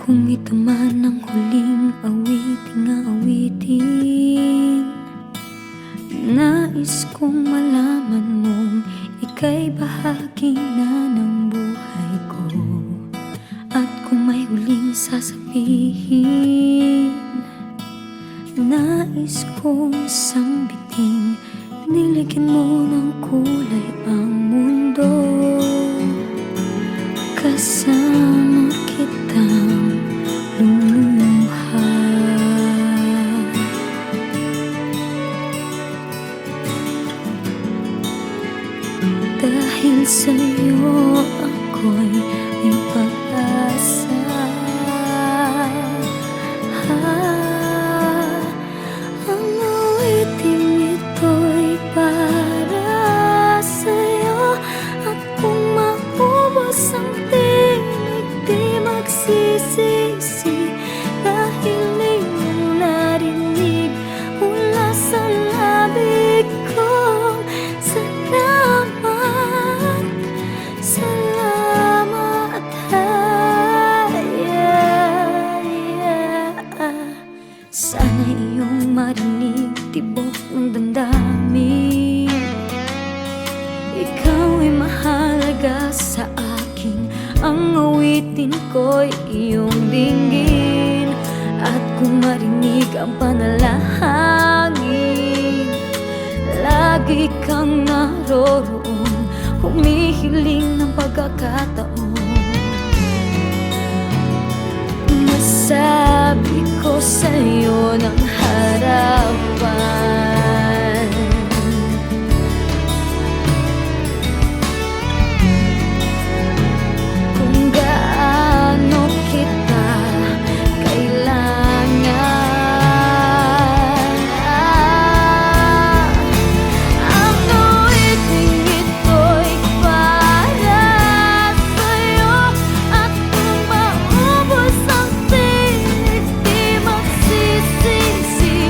Kung ito man ang huling awiting nais kong malaman mong ika'y bahagi na ng buhay ko. At kung may huling sasabihin, nais kong sambiting, niligyan mo ng kulay ang mundo. Kasama kitang lumuha, dahil sa'yo ako'y may pag-asa. Ang awiting ito'y para sa'yo, at kung maubos ang tinig di magsisisi, dahil iyong narinig mula sa labig ko. Salamat, salamat, sana iyong marinig tibok ng damdamin. Ikaw ay mahalaga sa akin, ang awitin ko'y iyong dinggin. At kung marinig ang panalangin, lagi kang naroroon, humihiling ng pagkakataon. Masabi ko sa'yo ng harapan, kung gaano kita kailangan. Ang awiting ito'y para sa'yo, at kung maubos ang tinig di magsisisi,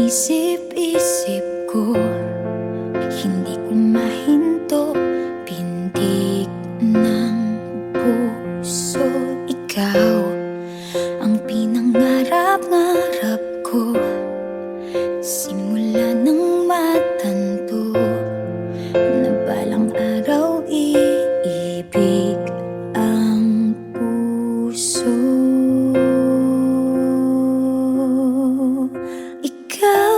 Inisip-isip ko, hindi ko mahinto. Pintig ng puso, ikaw ang pinangarap-ngarap ko. Simula nang matanto na balang araw iibig ang puso. Ikaw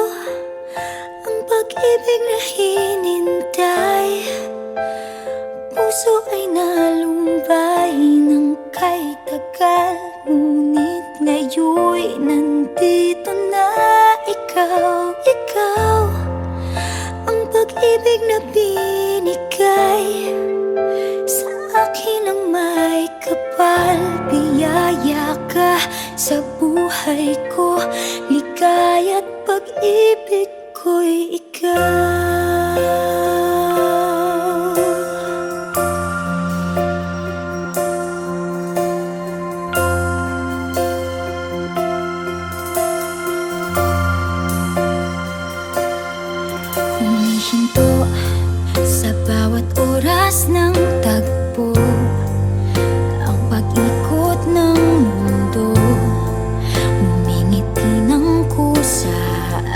ang pag-ibig na hinintay. Puso ay nalumbay ng kay tagal, ngunit ngayon'y nandito na ikaw. Ikaw ang pag-ibig na binigay sa akin ang may kapal. Biyaya ka sa buhay ko, ligaya't pag-ibig ko'y ikaw. Humihinto sa bawat oras ng tagpo, ang pag-ikot ng mundo. Ngumingiti ng kusa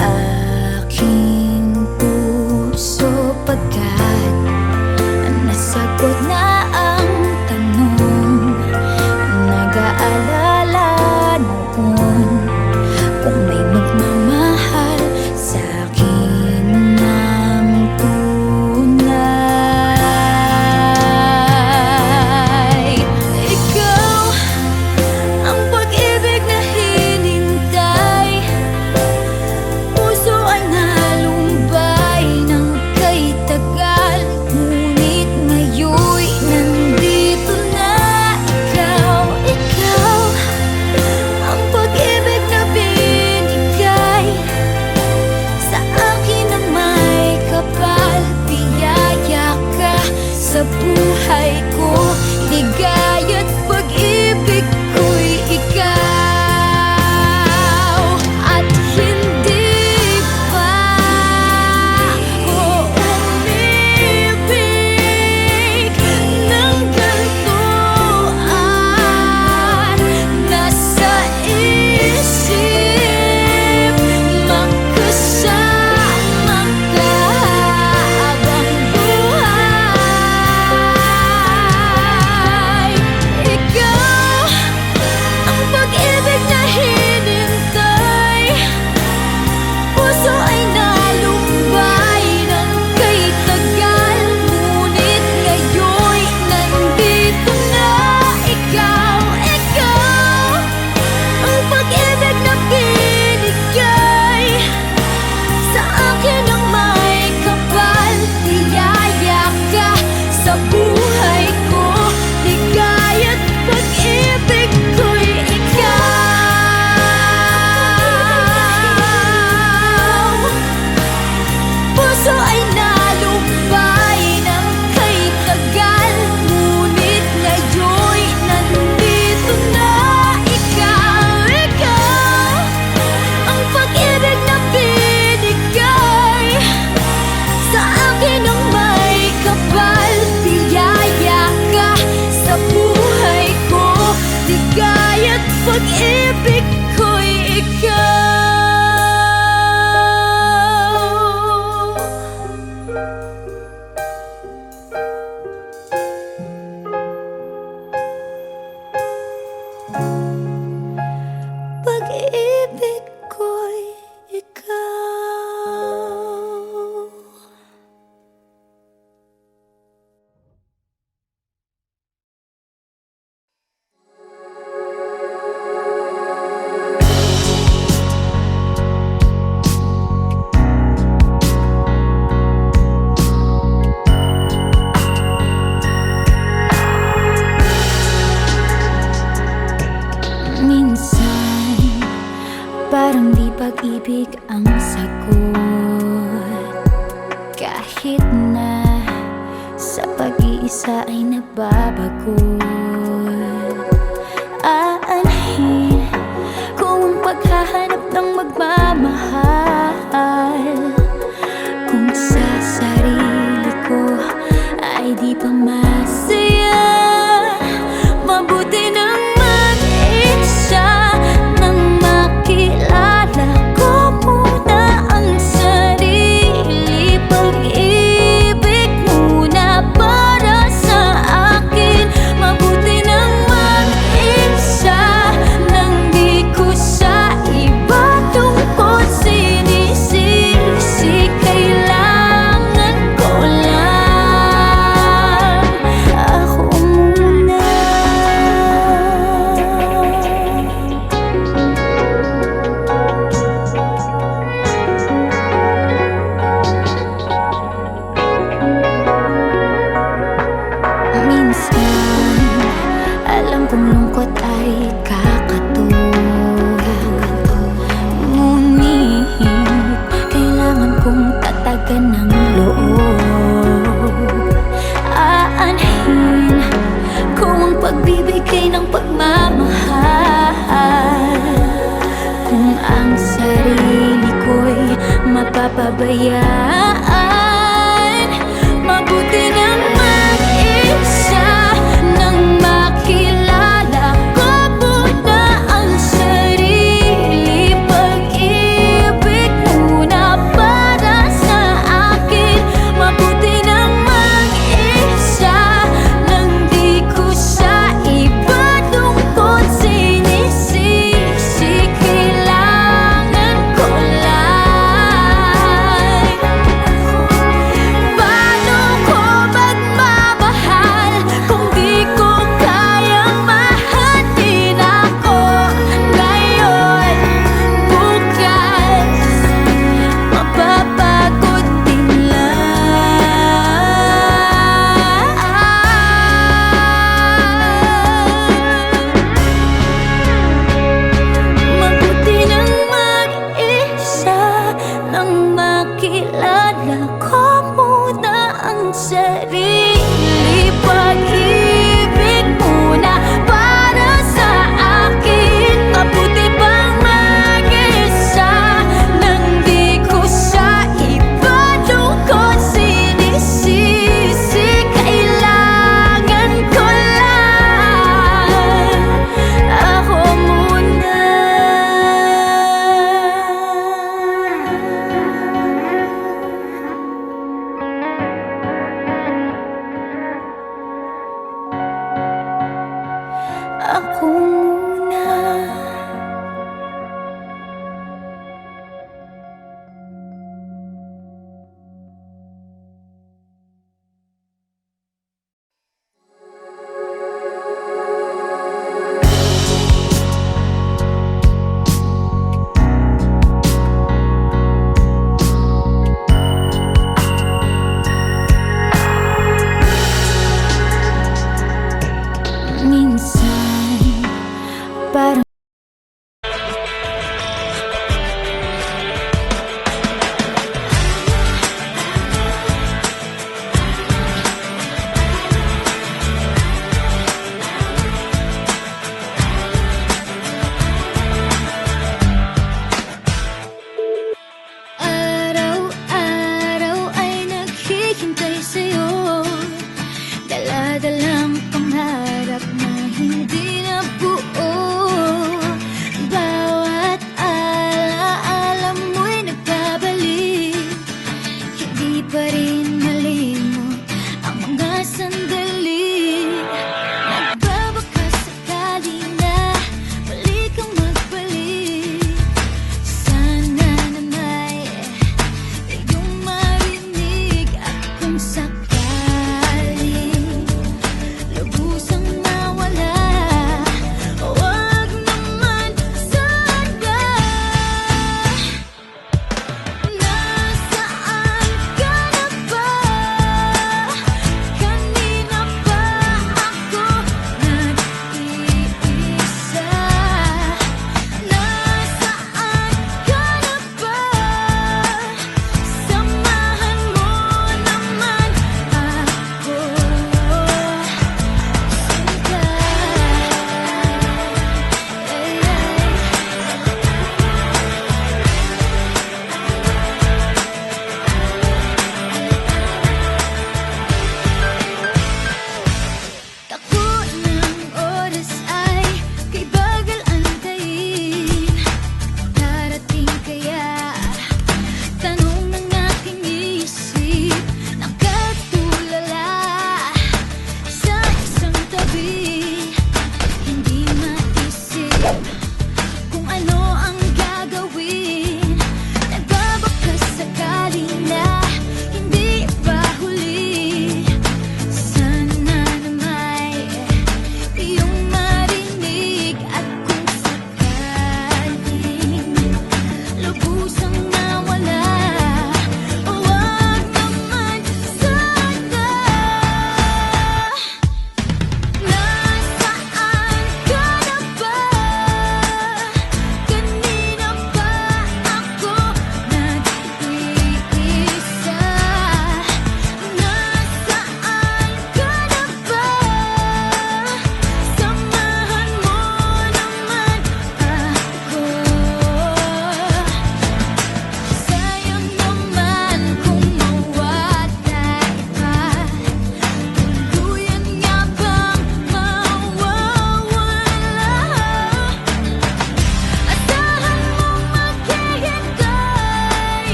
aking puso, pagkat nasagot na ang tanong. Nag-aalala noon kung may magmamahal sa'kin ng tunay. Ikaw ang pag-ibig na hinintay. Puso ay nalumbay ng kay tagal, ngunit ngayon'y nandito na ikaw. Ikaw ang pag-ibig na binigay sa akin ang may kapal. Biyaya ka sa buhay ko, ligaya't pag-ibig ko'y ikaw. At hindi pa ako umibig ng ganito, at nasa isip makasama ka habang buhay. Ikaw ang pag-ibig na hinintay. Puso ay nalumbay ng kay tagal, ngunit ngayon'y nandito na ikaw. Ikaw ang pag-ibig na binigay sa akin ang may kapal. Biyaya ka sa buhay ko, ligaya't pag-ibig ko'y ikaw. Puso ay nalumbay ng kay tagal, ngunit ngayon'y nandito na ikaw. Ikaw ang pag-ibig na binigay sa akin ang may kapal. Biyaya ka sa buhay ko, ligaya't pag-ibig ko'y ikaw. Pag-ibig ko'y ikaw. Minsan parang di pag-ibig ang sagot, kahit na sa pag-iisa ay nababagot. Aanhin ko ang paghahanap ng magmamahal. mahal. Kung sa sarili ko ay di pa masaya, mabuti nang mag-isa nang makilala ko muna ang sarili. Pag-ibig muna para sa akin. Mabuti nang mag-isa nang di ko sa iba tungkol sinisisi. Kailangan ko lang ako muna. Minsan, alam kong lungkot ay kakatulad, ngunit kailangan kong tatagan ng loob. Aanhin ko ang pagbibigay ng pagmamahal. Kung ang sarili ko'y mapapabayaan, mabuti nang mag-isa nang makilala ko muna ang sarili. Pag-ibig muna para sa akin. Mabuti nang mag-isa nang di ko sa iba tungkol sinisisi. Kailangan ko lang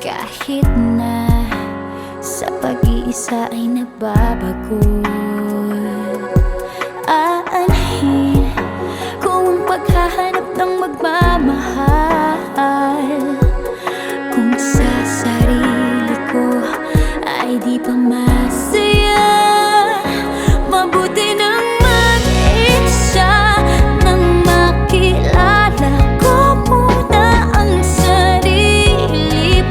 Kahit na sa pag-iisa ay nababago, aanhin ko ang paghahanap ng magmamahal. Kung sa sarili ko ay di pa masaya, mabuti nang mag-isa nang makilala ko muna ang sarili.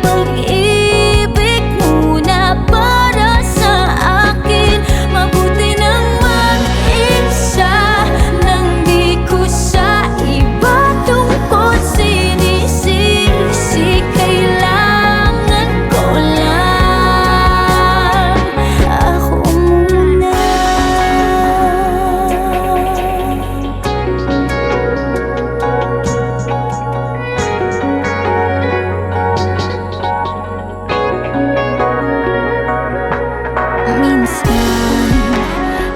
Pag-ibig muna para sa akin. Mabuti nang mag-isa nang di ko sa iba tungkol sinisisi. Kailangan ko lang ako muna. Minsan,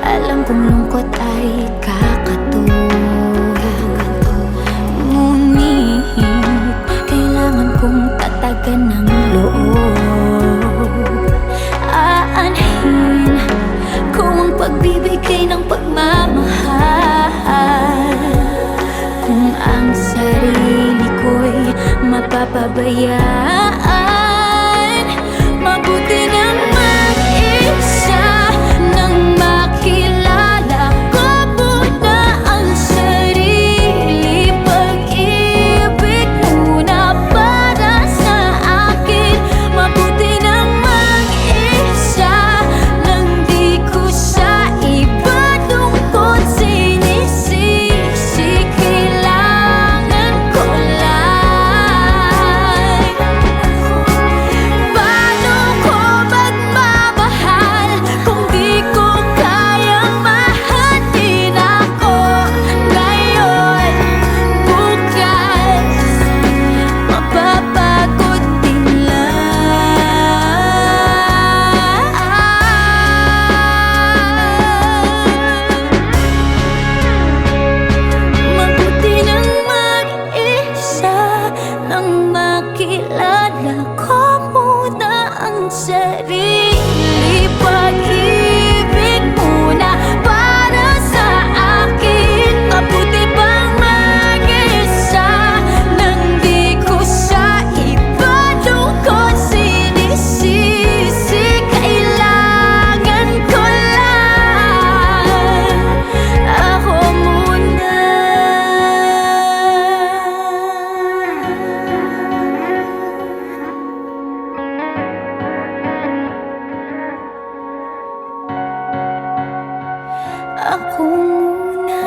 alam kong lungkot ay kakatulad, ngunit kailangan kong tatagan ng loob. Aanhin ko ang pagbibigay ng pagmamahal. Kung ang sarili ko'y mapapabayaan, mabuti nang mag-isa nang makilala ko muna ang sarili. Pag-ibig muna para sa akin. Mabuti nang mag-isa nang di ko sa iba tungkol sinisisi. Kailangan ko lang. Paano ko magmamahal kung di ko kayang mahalin ako ngayon? Bukas mapapagod din lang. Mabuti nang mag-isa nang makilala ko muna ang sarili. Pag-ibig muna para sa akin. Mabuti pang mag-isa nang di ko sa iba tungkol sinisisi. Kailangan ko lang ako muna. Ako muna.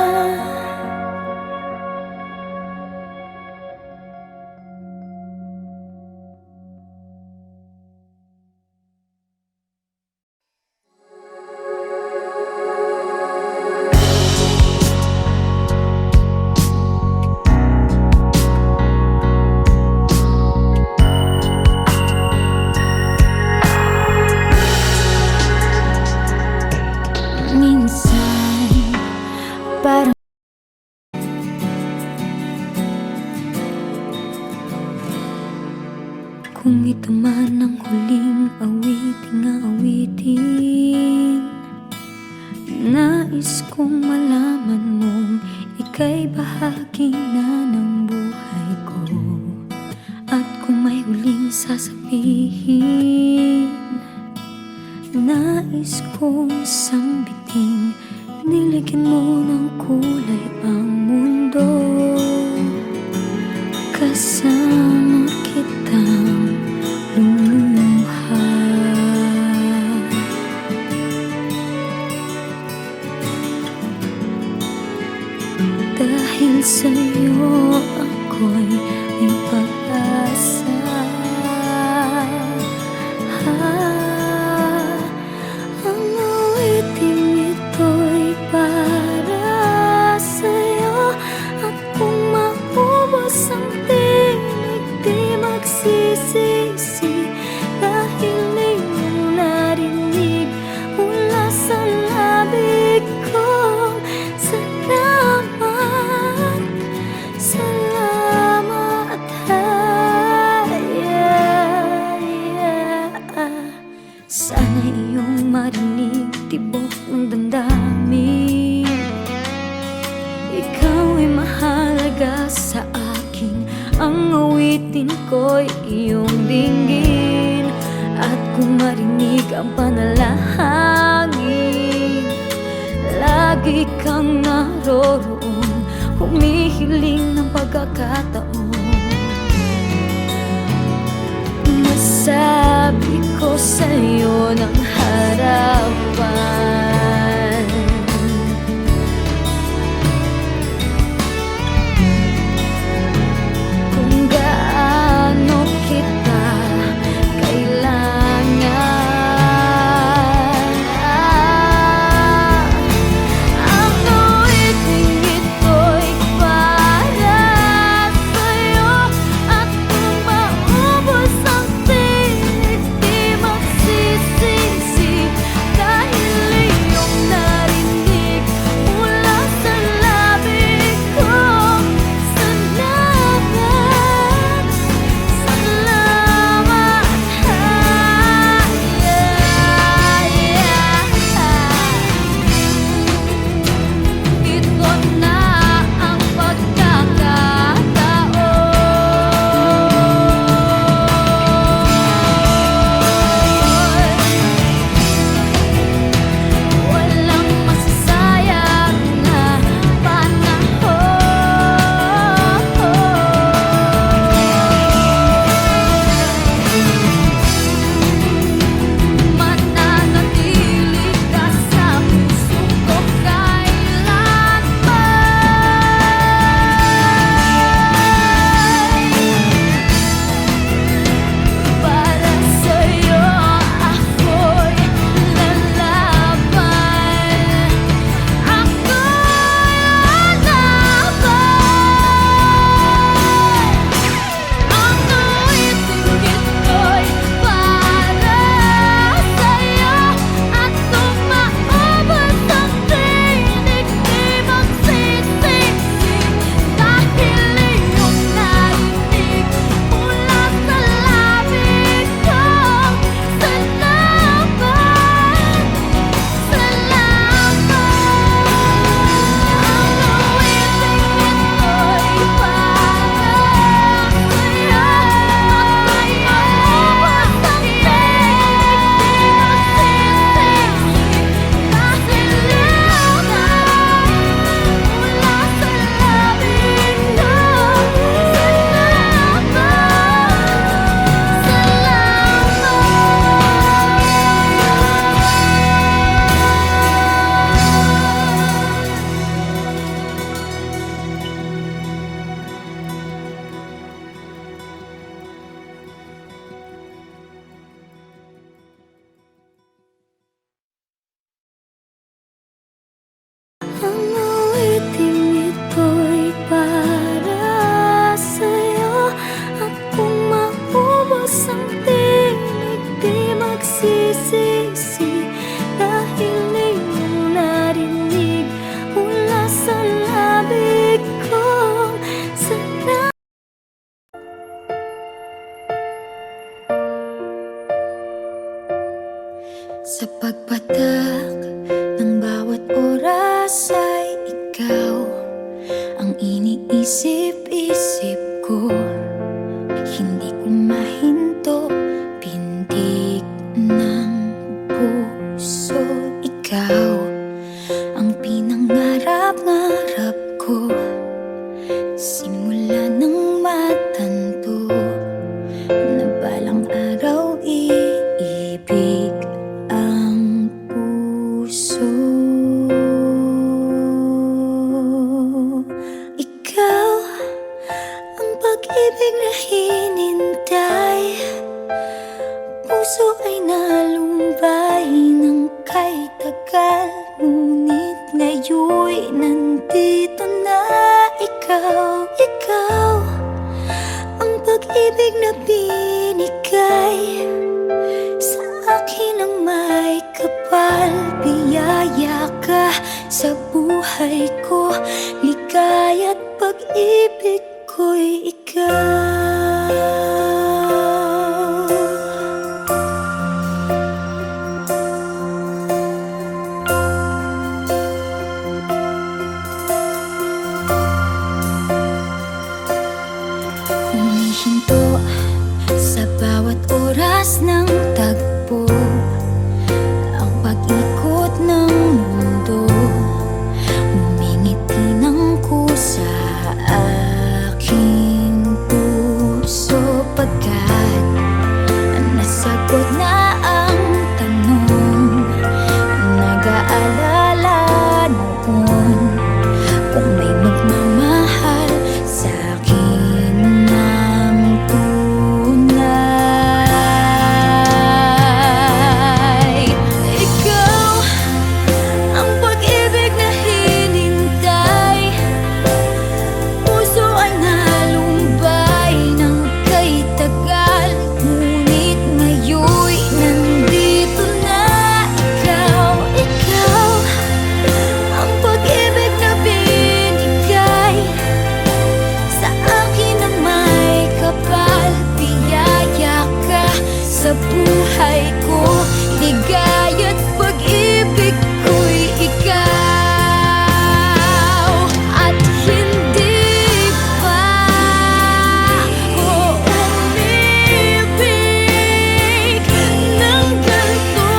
Minsan parang kung ito man ang huling awiting, nais kong malaman mong ika'y bahagi na ng buhay ko. At kung may huling sasabihin, nais kong sambiting, niligyan mo ng kulay ang mundo. Kasama kitang lumuha. Dahil sa'yo ako'y may pag-asa. Ang awiting ito'y para sa'yo. At kung maubos ang tinig Sana iyong marinig, tibok ng damdamin. Ikaw ay mahalaga sa akin, ang awitin ko'y iyong dinggin. At kung marinig ang panalangin, lagi kang naroroon, humihiling ng pagkakataon. Masabi ko sa'yo ng harapan, kung gaano kita kailangan. Ang awiting ito'y para sa'yo, at kung maubos ang tinig, di magsisisi, dahil iyong narinig mula sa labi ko. Salamat, salamat, ito na ang pagkakataon. Walang masasayang na panahon. Mananatili ka sa puso ko kailanman. Para sa'yo ako'y lalaban. Ako'y lalaban. Ang awiting ito'y para sa'yo, at kung maubos ang tinig, di magsisisi, dahil iyong narinig mula sa labi ko. Salamat, salamat. Ang awiting ito'y para sa'yo, at kung maubos ang tinig, di magsisisi, dahil iyong narinig mula sa labi ko. Ang awiting ito'y para sa'yo, at kung maubos ang tinig, di magsisisi, dahil iyong narinig mula sa labi ko. Salamat. Sa pagpatak ng bawat oras ay ikaw ang iniisip-isip ko. Hindi ko mahinto, pintig ng puso. Ikaw ang pinangarap-ngarap ko, simula ng matanto na balang araw iibig ang puso. Ikaw ang pag-ibig na hinintay, puso ay nalumbay ng kay tagal, ngunit ngayon'y nandito na ikaw. Ikaw ang pag-ibig na binigay sa akin ng may kapal. Biyaya ka sa buhay ko, ligaya't pag-ibig ko'y ikaw. oras ng tagpo, ang pag-ikot ng mundo, ngumingiti ng kusa aking puso. Pagkat nasagot na ang tanong, nag-aalala noon kung may magmamahal sa'kin ng tunay. Ikaw ang pag-ibig na hinintay, puso ay nalumbay ng kay tagal, ngunit ngayon'y nandito na ikaw. Ikaw ang pag-ibig na binigay sa akin na may kapal, biyaya ka sa buhay ko, ligaya't pag-ibig ko'y ikaw. At hindi pa ako umibig ng ganito,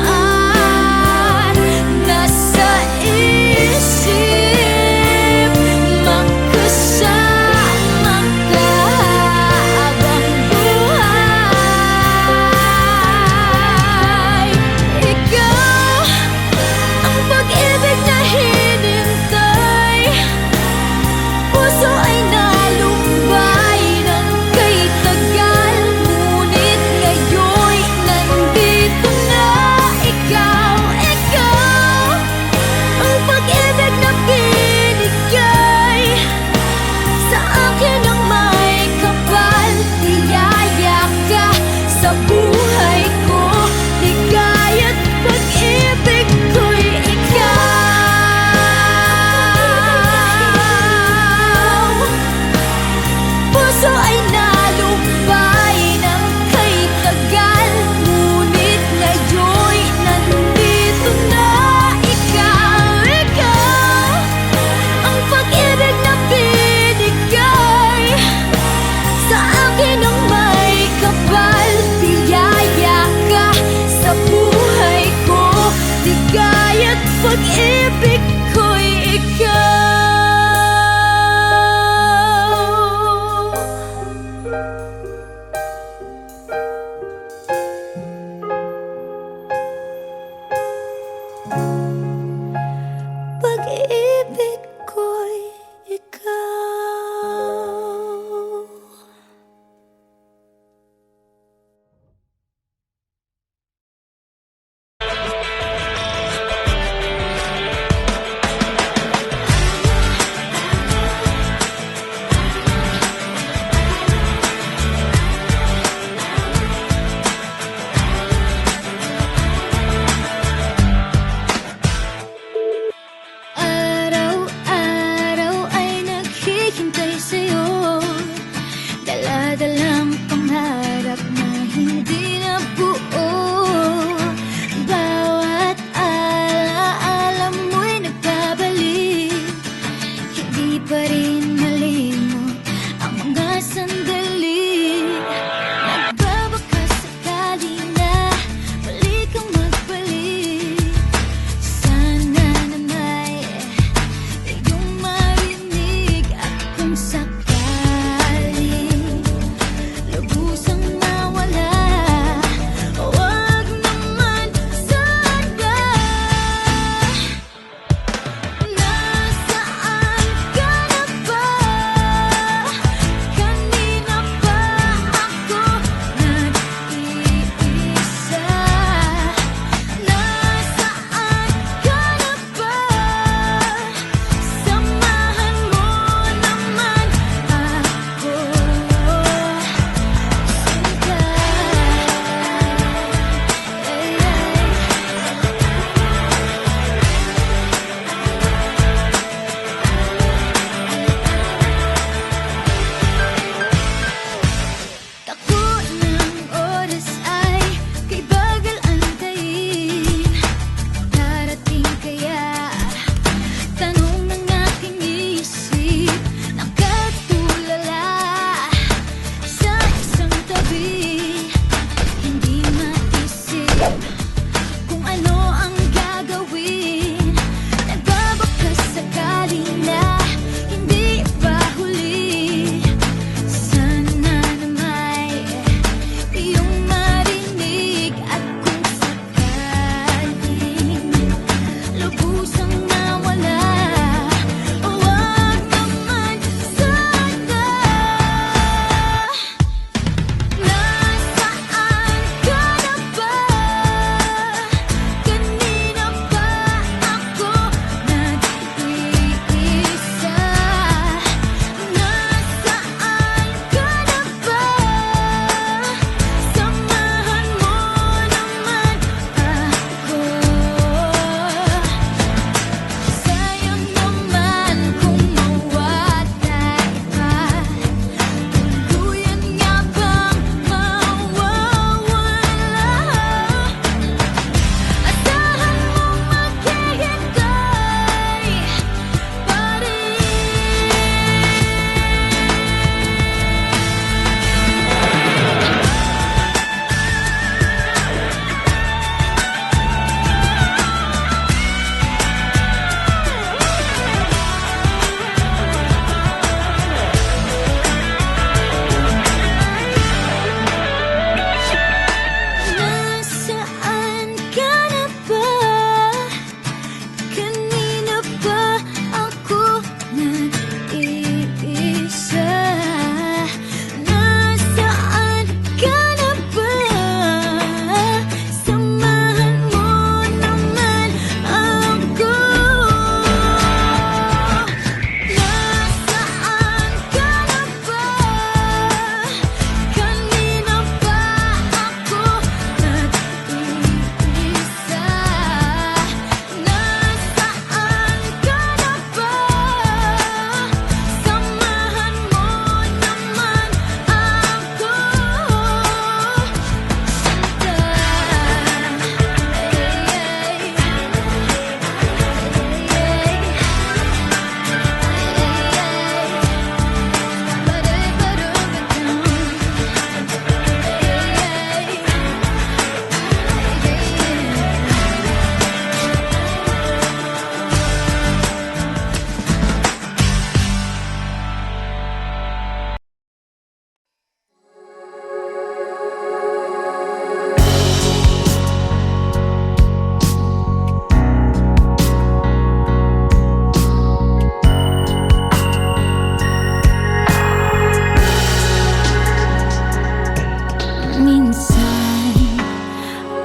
at nasa isip makasama ka habang buhay.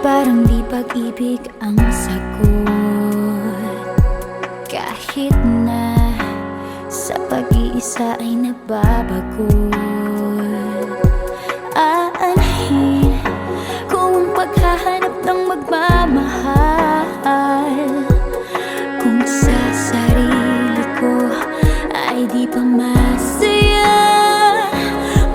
Parang di pag-ibig ang sagot, kahit na sa pag-iisa ay nababagot. Aanhin ko ang paghahanap ng magmamahal, kung sa sarili ko ay di pa masaya.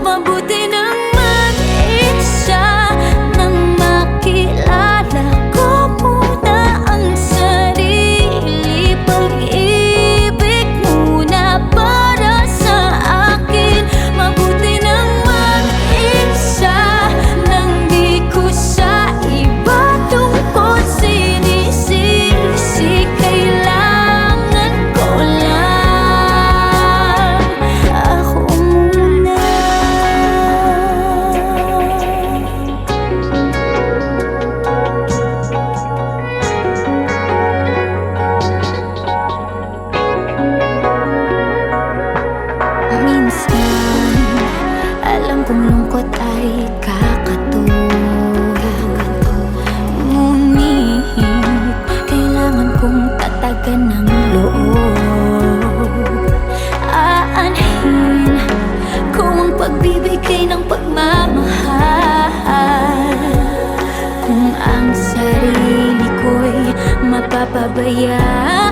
Mabuti nang mag-isa nang makilala ko muna ang sarili. Pag-ibig muna para sa akin. Mabuti nang mag-isa nang di ko sa iba tungkol sinisisi. Kailangan ko lang ako muna. Minsan, alam kong lungkot ay kakatulog, ngunit kailangan kong tatagan ng loob. Aanhin ko ang pagbibigay ng pagmamahal, kung ang sarili ko'y mapapabayaan.